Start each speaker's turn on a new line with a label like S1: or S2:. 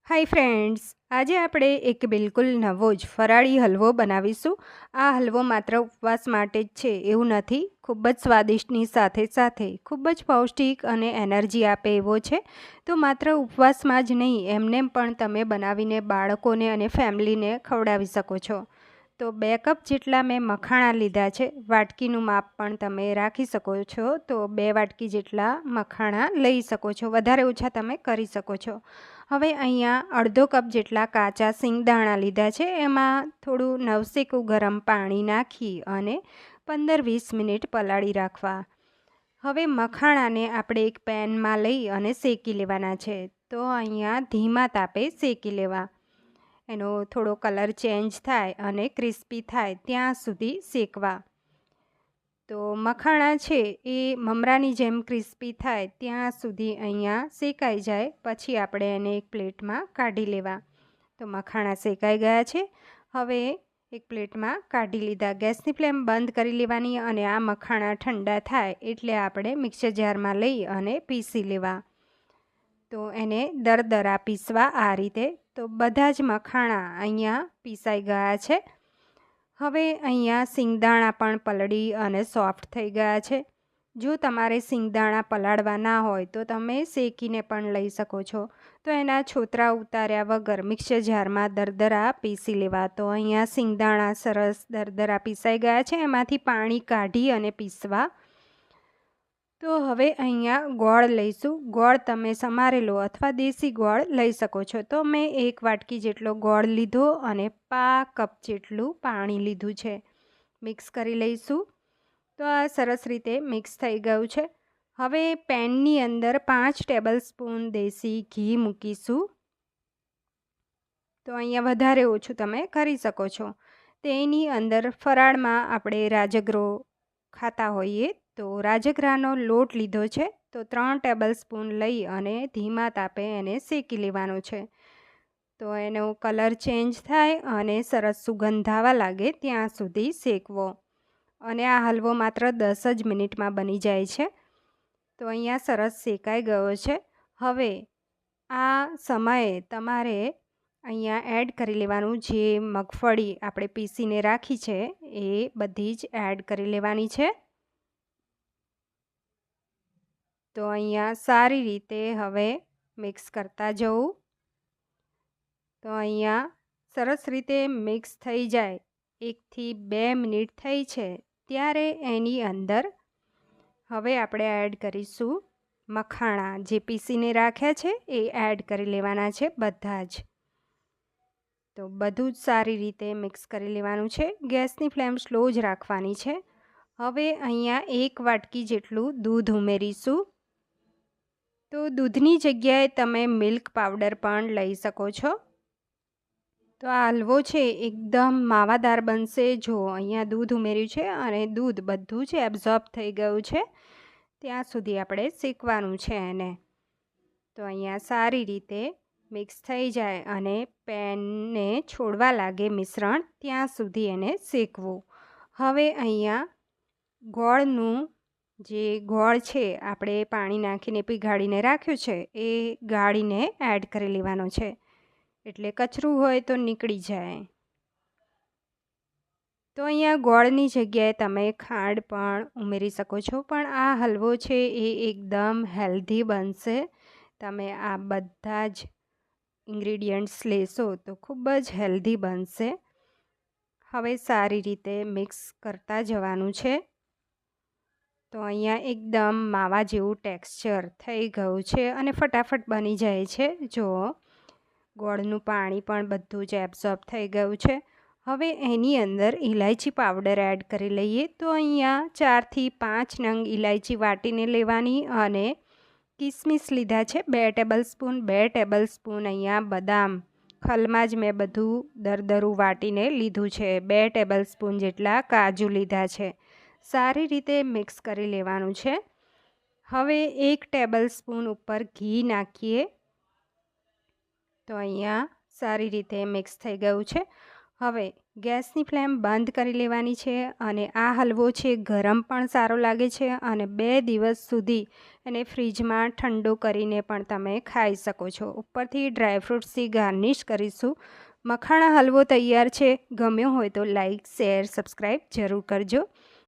S1: Hi friends, આજે આપણે એક બિલકુલ નવો જ ફરાળી હલવો બનાવીશું. આ હલવો માત્ર ઉપવાસ માટે જ છે એવું નથી. ખૂબ જ સ્વાદિષ્ટની સાથે સાથે ખૂબ જ પૌષ્ટિક અને એનર્જી આપે એવો છે. તો માત્ર ઉપવાસમાં જ નહીં, એમને પણ તમે બનાવીને બાળકોને અને ફેમિલીને ખવડાવી શકો છો. તો 2 કપ જેટલા મેં મખાણા લીધા છે. વાટકીનું માપ પણ તમે રાખી શકો છો. તો 2 વાટકી જેટલા મખાણા લઈ શકો છો. વધારે ઓછા તમે કરી શકો છો. હવે અહીંયા અડધો કપ જેટલા કાચા સિંગદાણા લીધા છે. એમાં થોડું નવસેકું ગરમ પાણી નાખી અને 15-20 મિનિટ પલાળી રાખવા. હવે મખાણાને આપણે એક પેનમાં લઈ અને શેકી લેવાના છે. તો અહીંયા ધીમા તાપે શેકી લેવા. એનો થોડો કલર ચેન્જ થાય અને ક્રિસ્પી થાય ત્યાં સુધી શેકવા. તો મખાણા છે એ મમરાની જેમ ક્રિસ્પી થાય ત્યાં સુધી અહીંયા શેકાઈ જાય. પછી આપણે એને એક પ્લેટમાં કાઢી લેવા. તો મખાણા શેકાઈ ગયા છે. હવે એક પ્લેટમાં કાઢી લીધા. ગેસની ફ્લેમ બંધ કરી લેવાની અને આ મખાણા ઠંડા થાય એટલે આપણે મિક્સર જારમાં લઈ અને પીસી લેવા. તો એને દરદરા પીસવા આ રીતે. તો બધા જ મખાણા અહીંયા પીસાઈ ગયા છે. હવે અહીંયા સિંગદાણા પણ પલળી અને સોફ્ટ થઈ ગયા છે. જો તમારે સિંગદાણા પલાળવા ના હોય તો તમે શેકીને પણ લઈ શકો છો. તો એના છોતરા ઉતાર્યા વગર મિક્સર જારમાં દરદરા પીસી લેવા. તો અહીંયા સિંગદાણા સરસ દરદરા પીસાઈ ગયા છે. એમાંથી પાણી કાઢી અને પીસવા. તો હવે અહીંયા ગોળ લઈશું. ગોળ તમે સમારેલો અથવા દેશી ગોળ લઈ શકો છો. તો મેં 1 વાટકી જેટલો ગોળ લીધો અને 1/2 કપ જેટલું પાણી લીધું છે. મિક્સ કરી લઈશું. તો આ સરસ રીતે મિક્સ થઈ ગયું છે. હવે પેનની અંદર 5 ટેબલ સ્પૂન દેશી ઘી મૂકીશું. તો અહીંયા વધારે ઓછું તમે કરી શકો છો. તેની અંદર ફરાળમાં આપણે રાજગરો ખાતા હોઈએ તો રાજગરાનો લોટ લીધો છે. તો 3 ટેબલ સ્પૂન લઈ અને ધીમા તાપે એને શેકી લેવાનો છે. તો એનો કલર ચેન્જ થાય અને સરસ સુગંધ આવવા લાગે ત્યાં સુધી શેકવો. અને આ હલવો માત્ર 10 જ મિનિટમાં બની જાય છે. તો અહીંયા સરસ શેકાઈ ગયો છે. હવે આ સમયે તમારે અહીંયા એડ કરી લેવાનું જે મગફળી આપણે પીસીને રાખી છે એ બધી જ એડ કરી લેવાની છે. તો અહીંયા સારી રીતે હવે મિક્સ કરતા જવું. તો અહીંયા સરસ રીતે મિક્સ થઈ જાય, 1 થી 2 મિનિટ થઈ છે ત્યારે એની અંદર હવે આપણે એડ કરીશું મખાણા જે પીસીને રાખ્યા છે એ એડ કરી લેવાના છે બધા જ. તો બધું જ સારી રીતે મિક્સ કરી લેવાનું છે. ગેસની ફ્લેમ સ્લો જ રાખવાની છે. હવે અહીંયા 1 વાટકી જેટલું દૂધ ઉમેરીશું. તો દૂધની જગ્યાએ તમે મિલ્ક પાવડર પણ લઈ શકો છો. તો આ હલવો છે એકદમ માવાદાર બનશે. જો અહીંયા દૂધ ઉમેર્યું છે અને દૂધ બધું જ એબ્ઝોર્બ થઈ ગયું છે ત્યાં સુધી આપણે શેકવાનું છે એને. તો અહીંયા સારી રીતે મિક્સ થઈ જાય અને પેનને છોડવા લાગે મિશ્રણ ત્યાં સુધી એને શેકવું. હવે અહીંયા ગોળનું જે ગોળ છે આપણે પાણી નાખીને પીગાળીને રાખ્યું છે એ ગાળીને એડ કરી લેવાનો છે. એટલે કચરું હોય તો નીકળી જાય. તો અહીંયા ગોળની જગ્યાએ તમે ખાંડ પણ ઉમેરી શકો છો. પણ આ હલવો છે એ એકદમ હેલ્ધી બનશે. તમે આ બધા જ ઇન્ગ્રીડિયન્ટ્સ લેશો તો ખૂબ જ હેલ્ધી બનશે. હવે સારી રીતે મિક્સ કરતા જવાનું છે. તો અહીંયા એકદમ માવા જેવું ટેક્સચર થઈ ગયું છે અને ફટાફટ બની જાય છે. જો ગોળનું પાણી પણ બધું જ એબ્ઝોર્બ થઈ ગયું છે. હવે એની અંદર ઇલાયચી પાવડર એડ કરી લઈએ. તો અહીંયા 4 થી 5 નંગ ઇલાયચી વાટીને લેવાની અને કિસમિસ લીધા છે 2 ટેબલ સ્પૂન. 2 ટેબલ સ્પૂન અહીંયા બદામ ખલમાં જ મેં બધું દરદરું વાટીને લીધું છે. 2 ટેબલ સ્પૂન જેટલા કાજુ લીધા છે. સારી રીતે મિક્સ કરી લેવાનું છે. હવે 1 ટેબલ સ્પૂન ઉપર ઘી નાખીએ. તો અહીંયા સારી રીતે મિક્સ થઈ ગયું છે. હવે ગેસની ફ્લેમ બંધ કરી લેવાની છે અને આ હલવો છે ગરમ પણ સારો લાગે છે અને 2 દિવસ સુધી એને ફ્રીજમાં ઠંડો કરીને પણ તમે ખાઈ શકો છો. ઉપરથી ડ્રાયફ્રૂટ્સથી ગાર્નિશ કરીશું. મખાણા હલવો તૈયાર છે. ગમ્યો હોય તો લાઈક, શેર, સબસ્ક્રાઈબ જરૂર કરજો.